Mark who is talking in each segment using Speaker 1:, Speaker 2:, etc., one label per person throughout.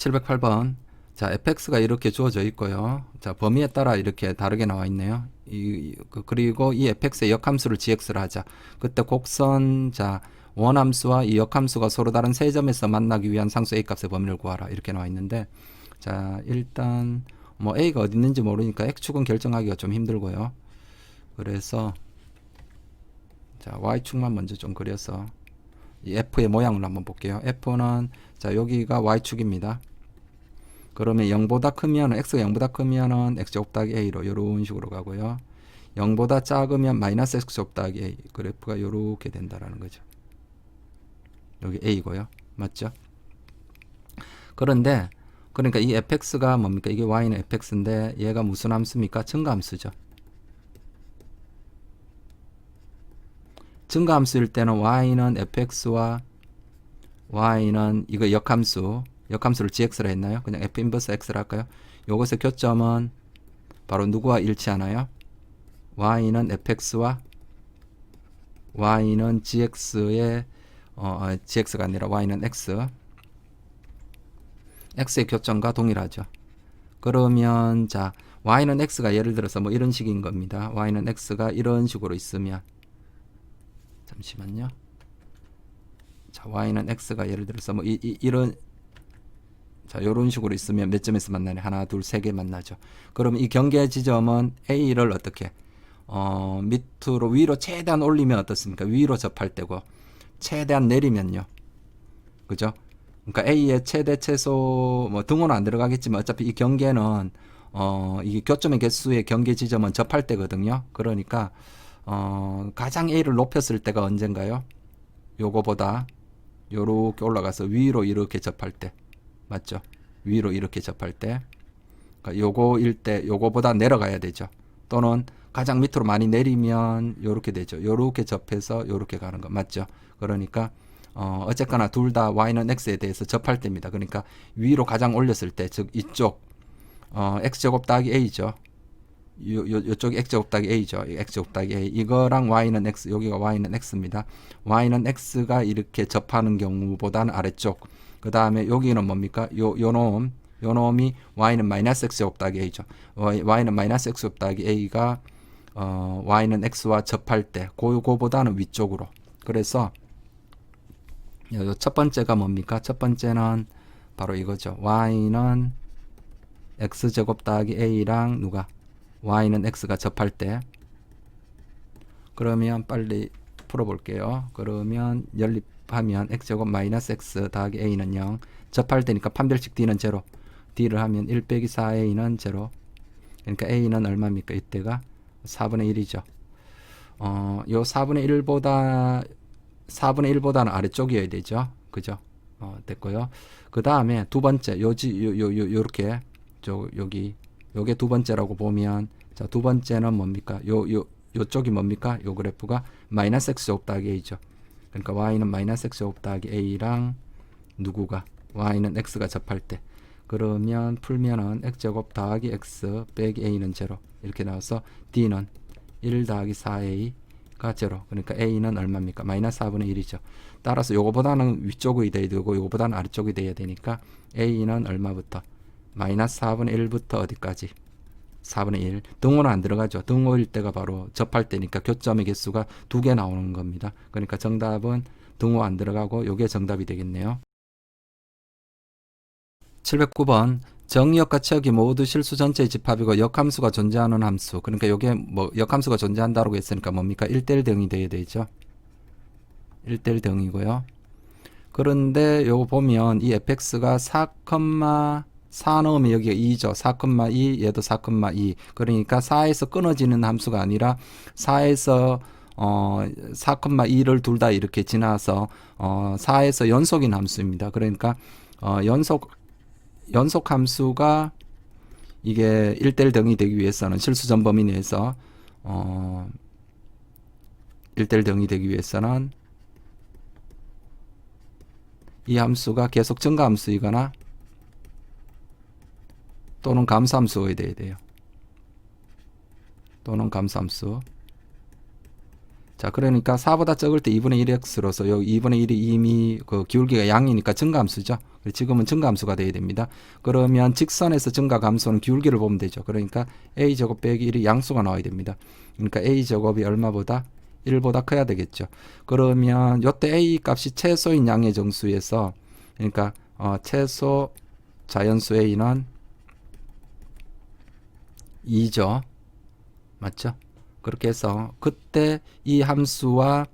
Speaker 1: 708번. 자, fx가 이렇게 주어져 있고요. 자, 범위에 따라 이렇게 다르게 나와 있네요. 그리고 이 fx의 역함수를 gx를 하자. 그때 곡선, 자, 원함수와 이 역함수가 서로 다른 세 점에서 만나기 위한 상수 a 값의 범위를 구하라. 이렇게 나와 있는데, 자, 일단 뭐 a가 어디 있는지 모르니까 x축은 결정하기가 좀 힘들고요. 그래서 자, y축만 먼저 좀 그려서 이 f의 모양을 한번 볼게요. f는 자, 여기가 y축입니다. 그러면 0보다 크면 x가 0보다 크면은 x제곱 더하기 a로 이런 식으로 가고요. 0보다 작으면 마이너스 x제곱 더하기 a, 그래프가 이렇게 된다라는 거죠. 여기 a고요. 맞죠? 그런데 그러니까 이 fx가 뭡니까? 이게 y는 fx인데 얘가 무슨 함수입니까? 증가함수죠. 증가함수일 때는 y는 fx와 y는 이거 역함수를 gx라 했나요? 그냥 f 인버스 x라 할까요? 요것의 교점은 바로 누구와 일치하나요? y는 fx와 y는 gx의 gx가 아니라 y는 x의 교점과 동일하죠. 그러면 자, y는 x가 예를 들어서 뭐 이런 식인 겁니다. y는 x가 이런 식으로 있으면, 잠시만요. 자, y는 x가 예를 들어서 뭐 이런, 자, 요런 식으로 있으면 몇 점에서 만나냐? 하나, 둘, 세 개 만나죠. 그럼 이 경계 지점은 a를 어떻게 밑으로 위로 최대한 올리면 어떻습니까? 위로 접할 때고, 최대한 내리면요. 그죠? 그러니까 a의 최대 최소 뭐 등호는 안 들어가겠지만 어차피 이 경계는 이게 교점의 개수의 경계 지점은 접할 때거든요. 그러니까 가장 a를 높였을 때가 언젠가요? 요거보다 요렇게 올라가서 위로 이렇게 접할 때, 맞죠? 위로 이렇게 접할 때, 그러니까 요거일 때 요거보다 내려가야 되죠. 또는 가장 밑으로 많이 내리면 요렇게 되죠. 요렇게 접해서 요렇게 가는 거 맞죠? 그러니까 어쨌거나 둘 다 y는 x에 대해서 접할 때입니다. 그러니까 위로 가장 올렸을 때, 즉 이쪽 x제곱 더하기 a죠. 요쪽이 x제곱 더하기 a죠. x제곱 더하기 a. 이거랑 y는 x, 여기가 y는 x입니다. y는 x가 이렇게 접하는 경우보다는 아래쪽. 그 다음에 여기는 뭡니까? 요 놈이 y는 마이너스 x제곱 더하기 a죠. y는 마이너스 x제곱 더하기 a가 y는 x와 접할 때 그거보다는 위쪽으로. 그래서 첫 번째가 뭡니까? 첫 번째는 바로 이거죠. y는 x제곱 더하기 a랑 누가? y는 x가 접할 때. 그러면 빨리 풀어볼게요. 그러면 연립하면 x제곱 마이너스 x 더하기 a는 0. 접할 때니까 판별식 d는 0. d를 하면 1 빼기 4a는 0. 그러니까 a는 얼마입니까? 이때가 4분의 1이죠. 요 4분의 1보다는 아래쪽이어야 되죠. 그죠? 됐고요. 그 다음에 두 번째, 요렇게, 요게 두 번째라고 보면, 자, 두 번째는 뭡니까? 요쪽이 뭡니까? 요 그래프가 마이너스 x제곱 더하기 a죠. 그러니까 y는 마이너스 x제곱 더하기 a랑 누구가? y는 x가 접할 때. 그러면 풀면은 x제곱 더하기 x 빼기 a는 0. 이렇게 나와서 d는 1 더하기 4a 가 0. 그러니까 a는 얼마입니까? 마이너스 4분의 1이죠. 따라서 요거보다는 위쪽이 돼야 되고 요거보다는 아래쪽이 돼야 되니까 a는 얼마부터? 마이너스 4분의 1부터 어디까지? 4분의 1. 등호는 안 들어가죠. 등호일 때가 바로 접할 때니까 교점의 개수가 2개 나오는 겁니다. 그러니까 정답은 등호 안 들어가고 요게 정답이 되겠네요. 709번. 정의역과 치역이 모두 실수 전체의 집합이고 역함수가 존재하는 함수. 그러니까 요게 뭐 역함수가 존재한다고 했으니까 뭡니까? 1대1 등이 돼야 되죠. 1대1 등이고요. 그런데 요거 보면 이 fx가 4, 넣으면 여기가 2죠. 4,2, 얘도 4,2. 그러니까 4에서 끊어지는 함수가 아니라 4에서 4,2를 둘 다 이렇게 지나서 4에서 연속인 함수입니다. 그러니까 연속 함수가 이게 1대1 등이 되기 위해서는 실수 전 범위 내에서 1대1 등이 되기 위해서는 이 함수가 계속 증가함수이거나 또는 감소함수가 돼야 돼요. 또는 감소함수. 자, 그러니까 4보다 적을 때 2분의 1x로서 요 2분의 1이 이미 그 기울기가 양이니까 증가함수죠. 지금은 증가함수가 돼야 됩니다. 그러면 직선에서 증가함수는 기울기를 보면 되죠. 그러니까 a제곱 빼기 1이 양수가 나와야 됩니다. 그러니까 a제곱이 얼마보다 1보다 커야 되겠죠. 그러면 요때 a 값이 최소인 양의 정수에서 그러니까 최소 자연수 a는 2죠. 맞죠? 그렇게 해서 그때 이 함수와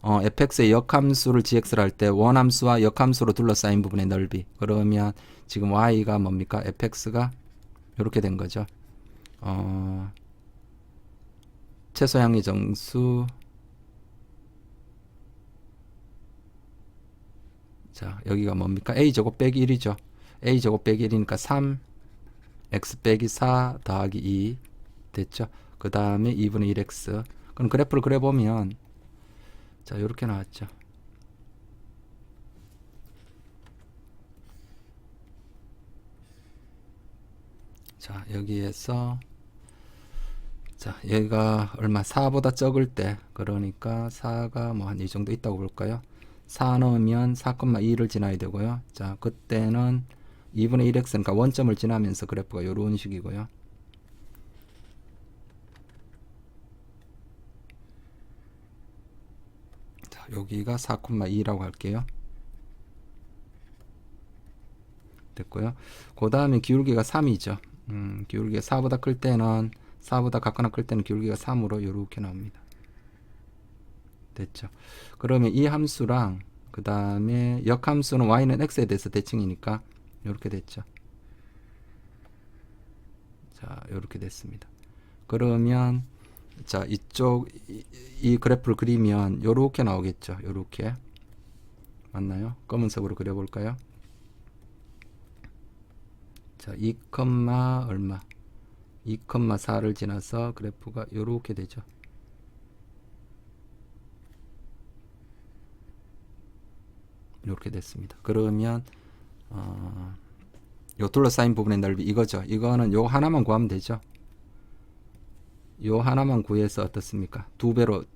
Speaker 1: fx의 역함수를 gx를 할 때 원함수와 역함수로 둘러싸인 부분의 넓이. 그러면 지금 y가 뭡니까? fx가 이렇게 된 거죠. 최소양의 정수. 자, 여기가 뭡니까? a제곱 빼기 1이죠. a제곱 빼기 1이니까 3 x 빼기 4 더하기 2 됐죠. 그 다음에 2분의 1x. 그럼 그래프를 그려보면 자, 요렇게 나왔죠. 자, 여기에서 자, 얘가 얼마 4보다 적을 때 그러니까 4가 뭐 한 이 정도 있다고 볼까요? 4 넣으면 4,2를 지나야 되고요. 자, 그때는 2분의 1x니까 원점을 지나면서 그래프가 요런 식이고요. 자, 여기가 4,2라고 할게요. 됐고요. 그 다음에 기울기가 3이죠. 기울기가 4보다 클 때는 4보다 같거나 클 때는 기울기가 3으로 이렇게 나옵니다. 됐죠. 그러면 이 함수랑 그 다음에 역함수는 y는 x에 대해서 대칭이니까 이렇게 됐죠. 자, 이렇게 됐습니다. 그러면 자, 이쪽 이 그래프를 그리면 이렇게 나오겠죠. 이렇게 맞나요? 검은색으로 그려볼까요? 자, 2, 얼마? 2,4를 지나서 그래프가 이렇게 되죠. 이렇게 됐습니다. 그러면 요 둘러싸인 부분의 넓이 이거죠. 이거는 요 하나만 구하면 되죠. 요 하나만 구해서 어떻습니까? 2배로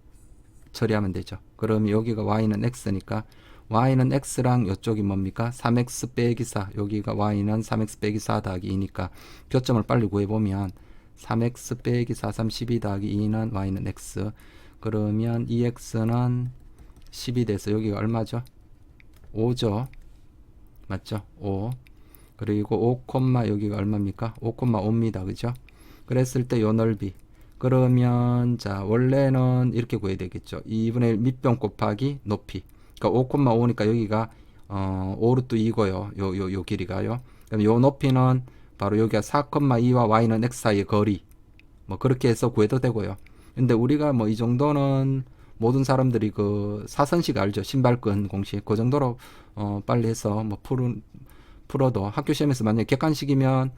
Speaker 1: 처리하면 되죠. 그럼 여기가 y는 x니까 y는 x랑 이쪽이 뭡니까? 3x 빼기 4. 여기가 y는 3x 빼기 4 더하기 2니까 교점을 빨리 구해보면 3x 빼기 4, 3, 12 더하기 2는 y는 x. 그러면 2x는 10이 돼서 여기가 얼마죠? 5죠. 맞죠? 5. 그리고 5, 여기가 얼마입니까? 5,5입니다. 그죠? 그랬을 때 요 넓이. 그러면 자, 원래는 이렇게 구해야 되겠죠. 2분의 1 밑변 곱하기 높이. 그러니까 5,5니까 여기가 5루트 2고요. 요 길이가요. 그럼 요 높이는 바로 여기가 4,2와 y는 x 사이의 거리. 뭐 그렇게 해서 구해도 되고요. 근데 우리가 뭐 이 정도는 모든 사람들이 그 사선식 알죠? 신발끈 공식. 그 정도로 빨리 해서 뭐 풀어도 학교 시험에서 만약에 객관식이면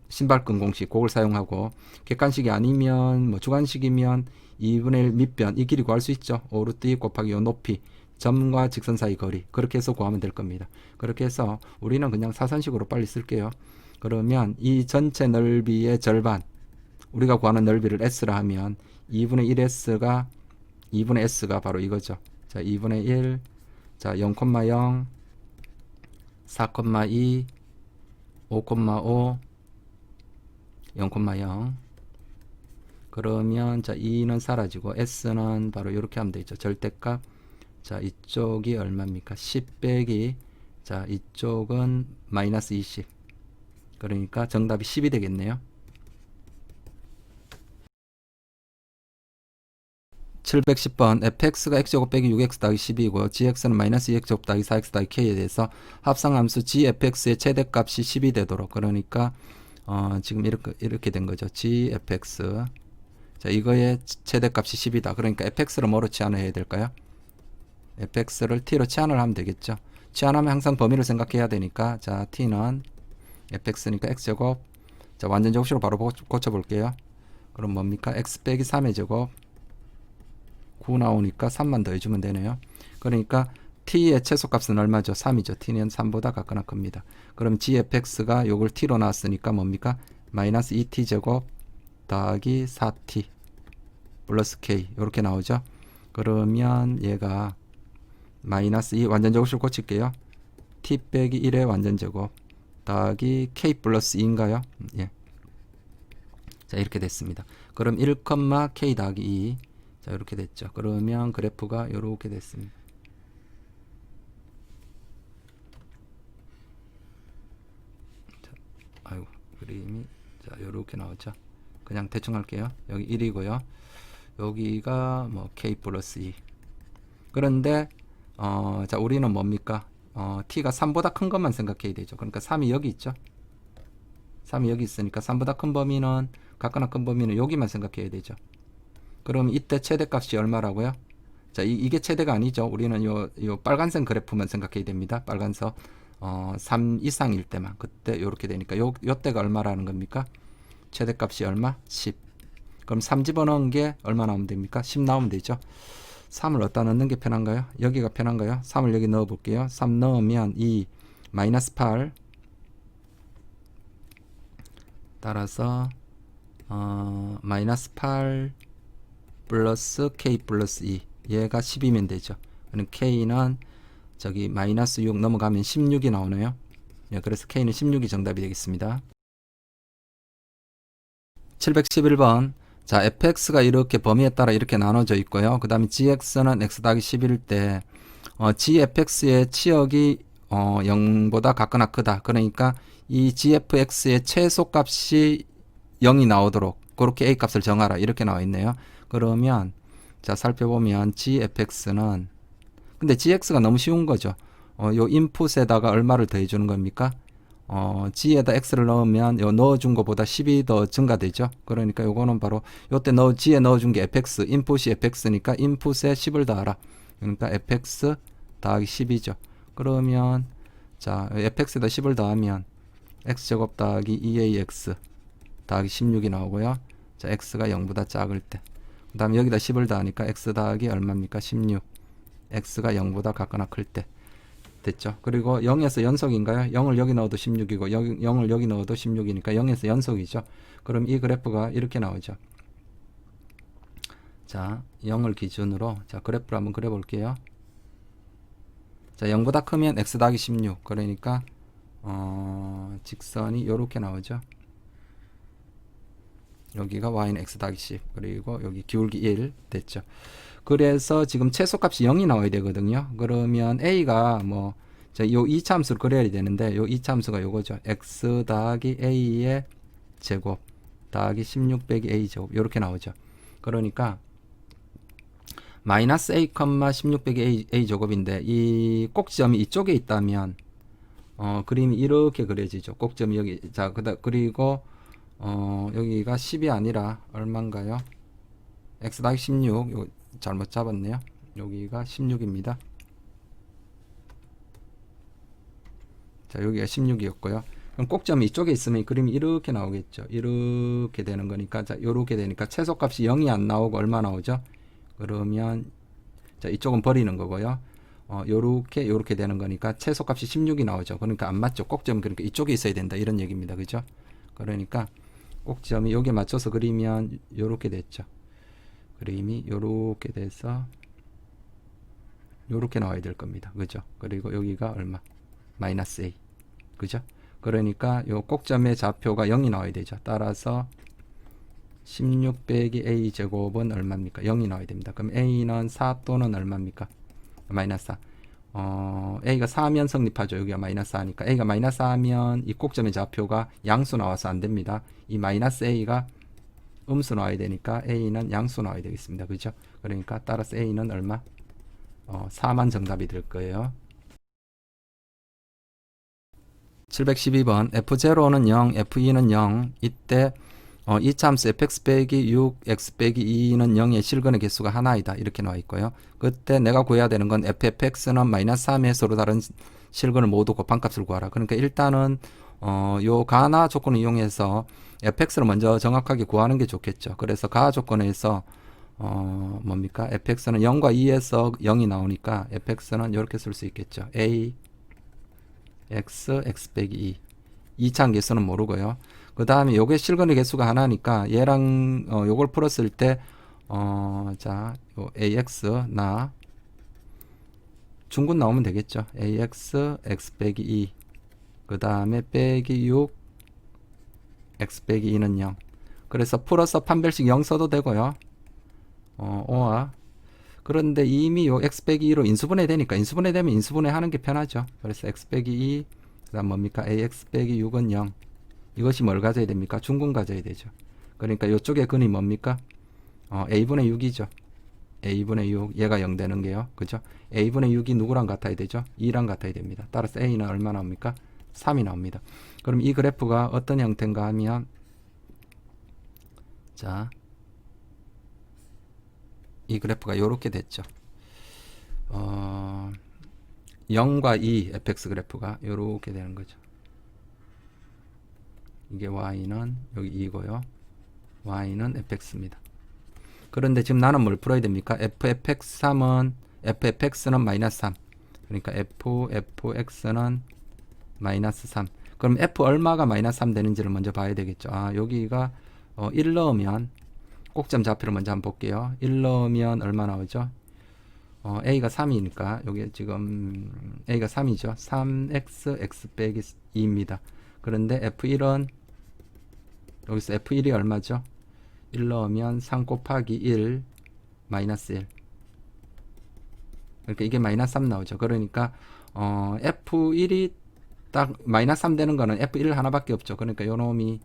Speaker 1: 신발끈 공식 그걸 사용하고 객관식이 아니면 뭐 주관식이면 2분의 1 밑변 이 길이 구할 수 있죠. 5루트 2 곱하기 요 높이 점과 직선 사이 거리 그렇게 해서 구하면 될 겁니다. 그렇게 해서 우리는 그냥 사선식으로 빨리 쓸게요. 그러면 이 전체 넓이의 절반 우리가 구하는 넓이를 s라 하면 2분의 1s가 2분의 s가 바로 이거죠. 자, 2분의 1 자, 0,0 4,2 5,5 0,0 그러면 자 2는 사라지고 s는 바로 이렇게 하면 되죠. 절대값 자 이쪽이 얼마입니까? 10 빼기 자 이쪽은 마이너스 20 그러니까 정답이 10이 되겠네요. 710번 fx가 x제곱 빼기 6x 더하기 12이고 gx는 마이너스 2x제곱 더하기 4x 더하기 k에 대해서 합성함수 gfx의 최대값이 10이 되도록 그러니까 지금 이렇게 된 거죠. gfx 자 이거의 최대값이 10이다. 그러니까 fx를 뭐로 치환해야 될까요? fx를 t로 치환을 하면 되겠죠. 치환하면 항상 범위를 생각해야 되니까 자 t는 fx니까 x제곱 자 완전 접시로 바로 고쳐볼게요. 그럼 뭡니까? x 빼기 3의 제곱 9 나오니까 3만 더해주면 되네요. 그러니까 t의 최소값은 얼마죠? 3이죠. t는 3보다 같거나 큽니다. 그럼 gfx가 요걸 t로 나왔으니까 뭡니까? 마이너스 2t 제곱 더하기 4t 플러스 k 이렇게 나오죠. 그러면 얘가 마이너스 2 완전제곱식으로 고칠게요. t 빼기 1의 완전제곱 더하기 k 플러스 2인가요? 예. 자, 이렇게 됐습니다. 그럼 1, k 더하기 2. 자, 이렇게 됐죠. 그러면 그래프가 이렇게 됐습니다. 자, 아이고, 그림이 자, 이렇게 나오죠. 그냥 대충 할게요. 여기 1이고요. 여기가 뭐 k 플러스 2. 그런데 자, 우리는 뭡니까? t가 3보다 큰 것만 생각해야 되죠. 그러니까 3이 여기 있죠. 3이 여기 있으니까 3보다 큰 범위는 같거나 큰 범위는 여기만 생각해야 되죠. 그럼 이때 최대값이 얼마라고요? 자, 이게 최대가 아니죠. 우리는 요 빨간색 그래프만 생각해야 됩니다. 빨간색 3 이상일 때만. 그때 요렇게 되니까 요 때가 얼마라는 겁니까? 최대값이 얼마? 10. 그럼 3 집어넣은 게 얼마 나오면 됩니까? 10 나오면 되죠. 3을 어디다 넣는 게 편한가요? 여기가 편한가요? 3을 여기 넣어 볼게요. 3 넣으면 이 마이너스 8 따라서 마이너스 8 플러스 k 플러스 2 얘가 10이면 되죠. 그럼 k는 저기 마이너스 6 넘어가면 16이 나오네요. 예, 그래서 k는 16이 정답이 되겠습니다. 711번 자, fx가 이렇게 범위에 따라 이렇게 나눠져 있고요. 그 다음에 gx는 x 더하기 10일 때 gfx의 치역이 0보다 같거나 크다. 그러니까 이 gfx의 최소값이 0이 나오도록 그렇게 a 값을 정하라. 이렇게 나와 있네요. 그러면 자, 살펴보면 gfx는 근데 gx가 너무 쉬운 거죠. 요 인풋에다가 얼마를 더해 주는 겁니까? g에다 x를 넣으면 요 넣어준 것보다 10이 더 증가되죠. 그러니까 요거는 바로 요때 g에 넣어준 게 fx, 인풋이 fx니까 인풋에 10을 더하라. 그러니까 fx 더하기 10이죠. 그러면 자, fx에다 10을 더하면 x제곱 더하기 2ax 더하기 16이 나오고요. 자, x가 0보다 작을 때. 그 다음에 여기다 10을 더하니까 x 더하기 얼마입니까? 16. x가 0보다 같거나 클 때. 됐죠. 그리고 0에서 연속인가요? 0을 여기 넣어도 16이고 0을 여기 넣어도 16이니까 0에서 연속이죠. 그럼 이 그래프가 이렇게 나오죠. 자, 0을 기준으로 자, 그래프를 한번 그려 볼게요. 자, 0보다 크면 x 더하기 16. 그러니까 직선이 이렇게 나오죠. 여기가 y는 x 더하기 10. 그리고 여기 기울기 1 됐죠. 그래서 지금 최소값이 0이 나와야 되거든요. 그러면 a가 뭐 요 이차함수를 그려야 되는데 요 이차함수가 요거죠. x 더하기 a의 제곱 더하기 16 빼기 a 제곱 이렇게 나오죠. 그러니까 마이너스 a, 16 빼기 a 제곱인데 이 꼭지점이 이쪽에 있다면 그림이 이렇게 그려지죠. 꼭지점이 여기. 자, 그리고 여기가 10이 아니라 얼마인가요? x 더하기 16 요 잘못 잡았네요. 여기가 16입니다. 자, 여기가 16이었고요. 그럼 꼭점이 이쪽에 있으면 그림이 이렇게 나오겠죠. 이렇게 되는 거니까 자, 요렇게 되니까 최소값이 0이 안 나오고 얼마 나오죠? 그러면 자, 이쪽은 버리는 거고요. 요렇게 되는 거니까 최소값이 16이 나오죠. 그러니까 안 맞죠. 꼭점 그러니까 이쪽에 있어야 된다 이런 얘기입니다. 그죠? 그러니까 꼭점이 여기에 맞춰서 그리면 요렇게 됐죠. 그림이 요렇게 돼서 요렇게 나와야 될 겁니다. 그죠? 그리고 여기가 얼마? 마이너스 a. 그죠? 그러니까 요 꼭점의 좌표가 0이 나와야 되죠. 따라서 16 빼기 a 제곱은 얼마입니까? 0이 나와야 됩니다. 그럼 a는 4 또는 얼마입니까? 마이너스 4. a가 4면 성립하죠. 여기가 마이너스 4니까 a가 마이너스 4면 이 꼭점의 좌표가 양수 나와서 안 됩니다. 이 마이너스 a가 음수 나와야 되니까 a는 양수 나와야 되겠습니다. 그죠? 그러니까 따라서 a는 얼마? 4만 정답이 될 거예요. 712번 f0는 0, f2는 0. 이때 이차함수 fx 빼기 6, x 빼기 2는 0의 실근의 개수가 하나이다. 이렇게 나와 있고요. 그때 내가 구해야 되는 건 ffx는 마이너스 3의 서로 다른 실근을 모두 곱한 값을 구하라. 그러니까 일단은 요 가나 조건을 이용해서 fx를 먼저 정확하게 구하는 게 좋겠죠. 그래서 가 조건에서 뭡니까? fx는 0과 2에서 0이 나오니까 fx는 이렇게 쓸 수 있겠죠. a x 빼기 2 2차항 개수는 모르고요. 그 다음에 요게 실근의 개수가 하나니까 얘랑 요걸 풀었을 때 자, 요 AX 나 중군 나오면 되겠죠. AX X 빼기 2 그 다음에 빼기 6 X 빼기 2는 0. 그래서 플러스 판별식 0 써도 되고요. 오와 그런데 이미 요 x 빼기 2로 인수분해 되니까 인수분해 되면 인수분해 하는 게 편하죠. 그래서 x 빼기 2 그다음 뭡니까? ax 빼기 6은 0. 이것이 뭘 가져야 됩니까? 중근 가져야 되죠. 그러니까 요쪽의 근이 뭡니까? a분의 6이죠. a분의 6 얘가 0 되는 게요. 그죠? a분의 6이 누구랑 같아야 되죠? 2랑 같아야 됩니다. 따라서 a는 얼마 나옵니까? 3이 나옵니다. 그럼 이 그래프가 어떤 형태인가 하면 자, 이 그래프가 이렇게 됐죠. 0과 2 fx 그래프가 이렇게 되는 거죠. 이게 y는 여기 2고요. y는 fx입니다. 그런데 지금 나는 뭘 풀어야 됩니까? fx는 마이너스 3. 그러니까 fx는 마이너스 3. 그럼 f 얼마가 마이너스 3 되는지를 먼저 봐야 되겠죠. 여기가 1 넣으면 꼭점 좌표를 먼저 한번 볼게요. 1 넣으면 얼마 나오죠? a가 3이니까 여기 지금 a가 3이죠. 3x x 빼기 2입니다. 그런데 f1은 여기서 f1이 얼마죠? 1 넣으면 3 곱하기 1 마이너스 1. 그러니까 이게 마이너스 3 나오죠. 그러니까 f1이 딱 마이너스 3 되는 거는 f1 하나밖에 없죠. 그러니까 요 놈이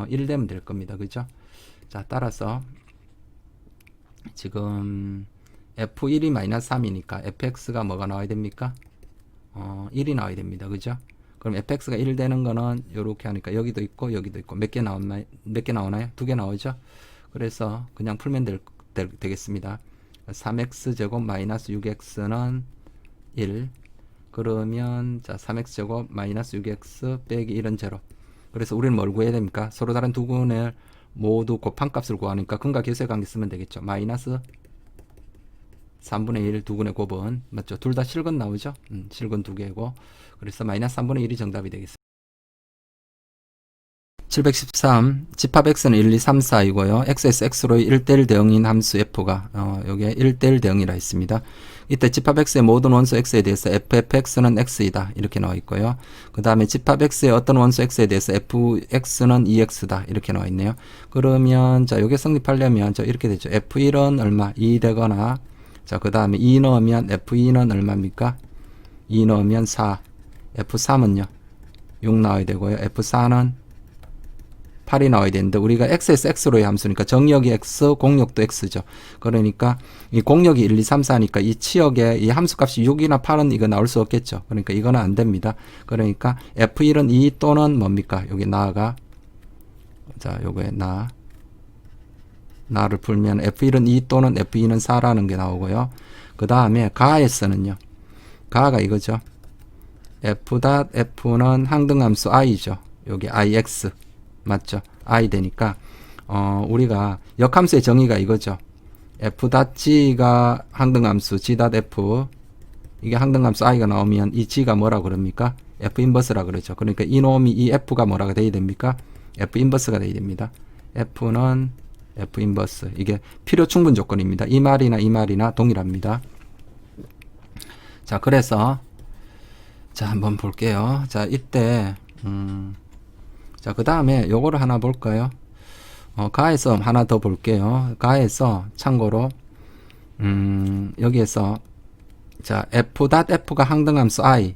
Speaker 1: 1 되면 될 겁니다. 그죠? 자, 따라서 지금 f1이 마이너스 3이니까 fx가 뭐가 나와야 됩니까? 1이 나와야 됩니다. 그죠? 그럼 fx가 1 되는 거는 요렇게 하니까 여기도 있고 여기도 있고 몇 개 나오나요? 2개 나오죠? 그래서 그냥 풀면 되겠습니다. 3x 제곱 마이너스 6x는 1. 그러면 자 3x 제곱 마이너스 6x 빼기 1은 0. 그래서 우리는 뭘 구해야 됩니까? 서로 다른 두 근을 모두 곱한 값을 구하니까 근과 계수의 관계 쓰면 되겠죠. 마이너스 3분의 1 두 근의 곱은 맞죠? 둘 다 실근 나오죠? 실근 두 개고 그래서 마이너스 3분의 1이 정답이 되겠습니다. 713 집합 x는 1, 2, 3, 4이고요. x에서 x로 1대1 대응인 함수 f가 여기에 1대1 대응이라 했습니다. 이때 집합 x의 모든 원수 x에 대해서 fx는 x이다 이렇게 나와 있고요. 그 다음에 집합 x의 어떤 원수 x에 대해서 fx는 2x다 이렇게 나와 있네요. 그러면 자 여기 성립하려면 저 이렇게 되죠. f1은 얼마? 2 되거나 자 그 다음에 2 넣으면 f2는 얼마입니까? 2 넣으면 4. f3은요 6 나와야 되고요. f4는 8이 나와야 되는데 우리가 x에서 x로의 함수니까 정역이 x, 공역도 x죠. 그러니까 이 공역이 1, 2, 3, 4니까 이 치역에 이 함수값이 6이나 8은 이거 나올 수 없겠죠. 그러니까 이거는 안 됩니다. 그러니까 f1은 2 또는 뭡니까? 여기 나가 자 요거에 나를 풀면 f1은 2 또는 f2는 4라는 게 나오고요. 그 다음에 가에서는요. 가가 이거죠. f.f는 항등함수 i죠. 여기 ix 맞죠? i 되니까 우리가 역함수의 정의가 이거죠. f.g가 항등함수 g.f 이게 항등함수 i가 나오면 이 g가 뭐라 그럽니까? f 인버스라 그러죠. 그러니까 이놈이 이 f가 뭐라고 돼야 됩니까? f 인버스가 돼야 됩니다. f는 f 인버스 이게 필요 충분 조건입니다. 이 말이나 동일합니다. 자 그래서 자 한번 볼게요. 자 이때 자, 그 다음에 요거를 하나 볼까요? 가에서 하나 더 볼게요. 가에서 참고로, 여기에서, 자, f.f가 항등함수 i,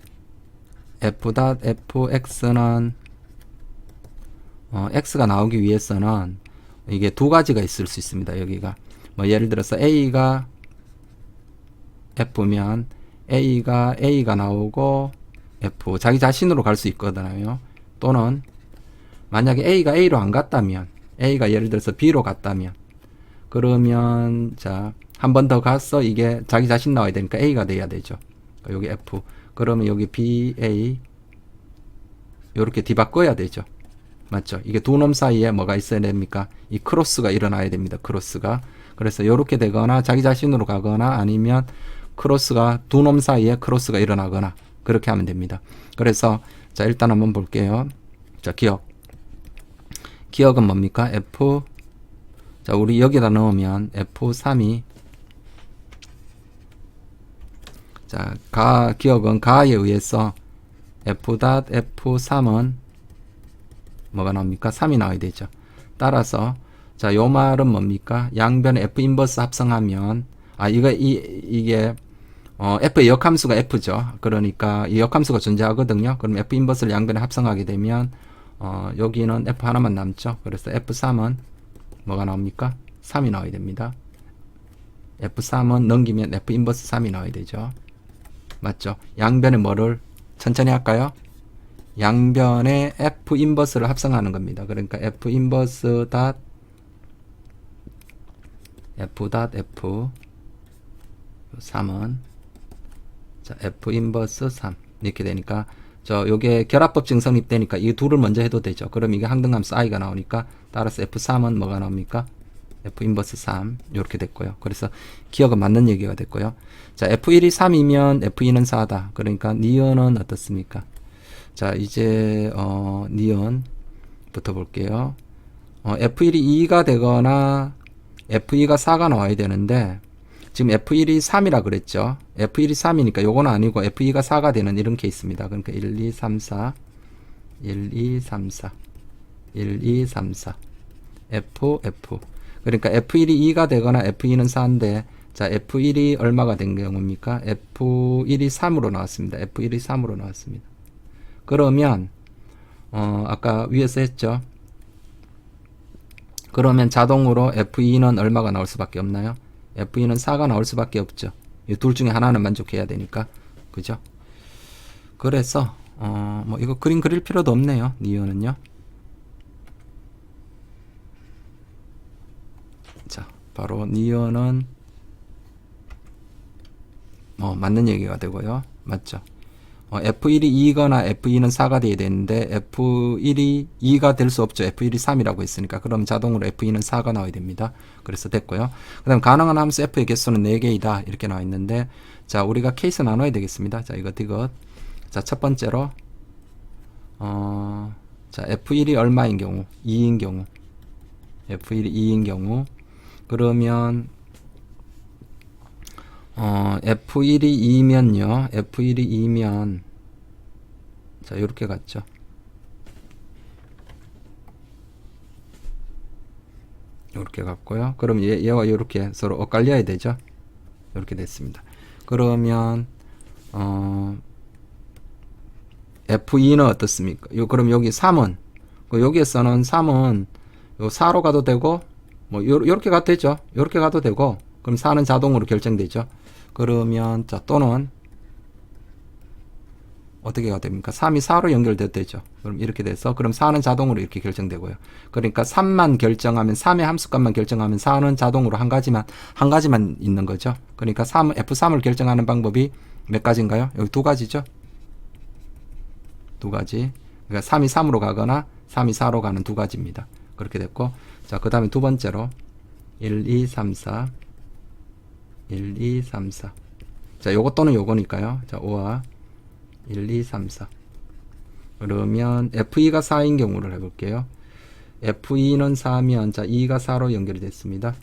Speaker 1: f.fx는, x가 나오기 위해서는 이게 두 가지가 있을 수 있습니다. 여기가. 뭐, 예를 들어서 a가 f면 a가 나오고 f, 자기 자신으로 갈 수 있거든요. 또는, 만약에 A가 A로 안 갔다면 A가 예를 들어서 B로 갔다면 그러면 자 한 번 더 가서 이게 자기 자신 나와야 되니까 A가 돼야 되죠. 여기 F 그러면 여기 B, A 요렇게 뒤바꿔야 되죠. 맞죠? 이게 두 놈 사이에 뭐가 있어야 됩니까? 이 크로스가 일어나야 됩니다. 크로스가 그래서 요렇게 되거나 자기 자신으로 가거나 아니면 크로스가 두 놈 사이에 크로스가 일어나거나 그렇게 하면 됩니다. 그래서 자 일단 한번 볼게요. 자 기억은 뭡니까? F 자, 우리 여기다 넣으면 F3이 자, 기억은 가에 의해서 F.F3은 뭐가 나옵니까? 3이 나와야 되죠. 따라서 자, 요 말은 뭡니까? 양변의 F 인버스 합성하면 이게 F의 역함수가 F죠. 그러니까 이 역함수가 존재하거든요. 그럼 F 인버스를 양변에 합성하게 되면 여기는 F 하나만 남죠. 그래서 F3은 뭐가 나옵니까? 3이 나와야 됩니다. F3은 넘기면 F 인버스 3이 나와야 되죠. 맞죠? 양변에 뭐를 천천히 할까요? 양변에 F 인버스를 합성하는 겁니다. 그러니까 F 인버스 F 3은 자, F 인버스 3 이렇게 되니까 요게 결합법칙 성립되니까 이 둘을 먼저 해도 되죠. 그럼 이게 항등함수 i가 나오니까 따라서 F3은 뭐가 나옵니까? F 인버스 3 이렇게 됐고요. 그래서 기억은 맞는 얘기가 됐고요. 자, F1이 3이면 F2는 4다. 그러니까 니은은 어떻습니까? 자, 이제 니은부터 볼게요. F1이 2가 되거나 F2가 4가 나와야 되는데 지금 F1이 3이라 그랬죠. F1이 3이니까 요건 아니고 F2가 4가 되는 이런 케이스입니다. 그러니까 1, 2, 3, 4 1, 2, 3, 4 1, 2, 3, 4 F 그러니까 F1이 2가 되거나 F2는 4인데 자, F1이 얼마가 된 경우입니까? F1이 3으로 나왔습니다. F1이 3으로 나왔습니다. 그러면 아까 위에서 했죠. 그러면 자동으로 F2는 얼마가 나올 수밖에 없나요? F2는 4가 나올 수밖에 없죠. 이 둘 중에 하나는 만족해야 되니까. 그죠? 그래서 뭐 이거 그림 그릴 필요도 없네요. 니은은요. 자, 바로 니은은 맞는 얘기가 되고요. 맞죠? F1이 2거나 F2는 4가 돼야 되는데 F1이 2가 될 수 없죠. F1이 3이라고 했으니까. 그럼 자동으로 F2는 4가 나와야 됩니다. 그래서 됐고요. 그 다음 가능한 함수 F의 개수는 4개이다. 이렇게 나와 있는데 자, 우리가 케이스 나눠야 되겠습니다. 자, 이것. 자, 첫 번째로 자, F1이 얼마인 경우? 2인 경우. F1이 2인 경우 그러면 F1이 2면요. F1이 2면 자, 요렇게 갔죠. 요렇게 갔고요. 그럼 얘와 요렇게 서로 엇갈려야 되죠. 요렇게 됐습니다. 그러면 F2는 어떻습니까? 그럼 여기 3은 여기에서는 3은 요 4로 가도 되고 뭐 요렇게 가도 되죠. 요렇게 가도 되고 그럼 4는 자동으로 결정되죠. 그러면 자, 또는 어떻게 가 됩니까? 3이 4로 연결돼도 되죠. 그럼 이렇게 돼서 그럼 4는 자동으로 이렇게 결정되고요. 그러니까 3만 결정하면 3의 함수값만 결정하면 4는 자동으로 한 가지만 있는 거죠. 그러니까 F3을 결정하는 방법이 몇 가지인가요? 여기 두 가지죠. 두 가지. 그러니까 3이 3으로 가거나 3이 4로 가는 두 가지입니다. 그렇게 됐고 자, 그다음에 두 번째로 1, 2, 3, 4 1, 2, 3, 4 자, 요거 또는 요거니까요. 자, 5와 1, 2, 3, 4 그러면 F2가 4인 경우를 해볼게요. F2는 4면 자, 2가 4로 연결이 됐습니다.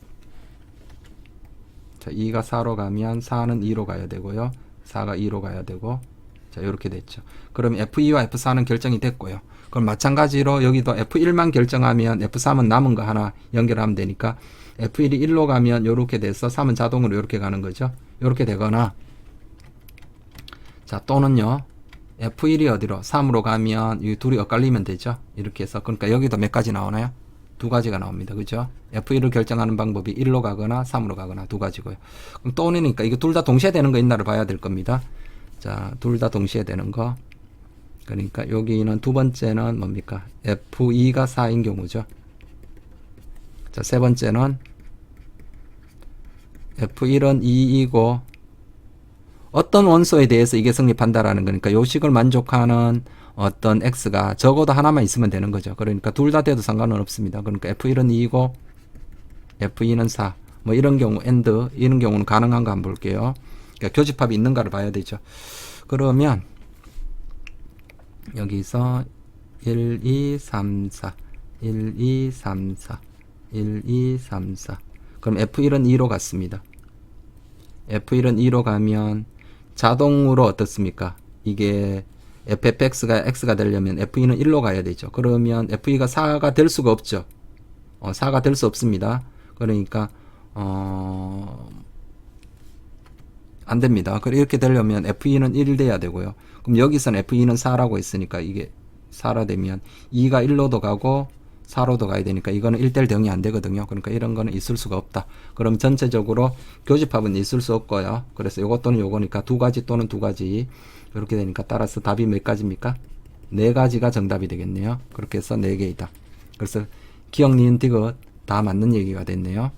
Speaker 1: 자, 2가 4로 가면 4는 2로 가야 되고요. 4가 2로 가야 되고 자, 요렇게 됐죠. 그럼 F2와 F4는 결정이 됐고요. 그럼 마찬가지로 여기도 F1만 결정하면 F3은 남은 거 하나 연결하면 되니까 F1이 1로 가면 요렇게 돼서 3은 자동으로 요렇게 가는 거죠. 요렇게 되거나 자, 또는요. F1이 어디로? 3으로 가면 이 둘이 엇갈리면 되죠. 이렇게 해서 그러니까 여기도 몇 가지 나오나요? 두 가지가 나옵니다. 그죠? F1을 결정하는 방법이 1로 가거나 3으로 가거나 두 가지고요. 그럼 또는이니까 이거 둘 다 동시에 되는 거 있나를 봐야 될 겁니다. 자, 둘 다 동시에 되는 거. 그러니까 여기는 두 번째는 뭡니까? F2가 4인 경우죠. 자, 세 번째는 F1은 2이고 어떤 원소에 대해서 이게 성립한다라는 거니까 요 식을 만족하는 어떤 x가 적어도 하나만 있으면 되는 거죠. 그러니까 둘 다 돼도 상관은 없습니다. 그러니까 F1은 2이고 F2는 4. 뭐 이런 경우 AND 이런 경우는 가능한가 한번 볼게요. 그러니까 교집합이 있는가를 봐야 되죠. 그러면 여기서 1, 2, 3, 4 1, 2, 3, 4 1, 2, 3, 4. 그럼 F1은 2로 갔습니다. F1은 2로 가면 자동으로 어떻습니까? 이게 FFX가 X가 되려면 F2는 1로 가야 되죠. 그러면 F2가 4가 될 수가 없죠. 4가 될 수 없습니다. 그러니까 안 됩니다. 이렇게 되려면 F2는 1 돼야 되고요. 그럼 여기서는 F2는 4라고 했으니까 이게 4라 되면 2가 1로도 가고 4로도 가야 되니까 이거는 1대1 대응이 안 되거든요. 그러니까 이런 거는 있을 수가 없다. 그럼 전체적으로 교집합은 있을 수 없고요. 그래서 요것 또는 요거니까 두 가지 또는 두 가지 이렇게 되니까 따라서 답이 몇 가지입니까? 네 가지가 정답이 되겠네요. 그렇게 해서 네 개이다. 그래서 기억, 니은, 디귿 다 맞는 얘기가 됐네요.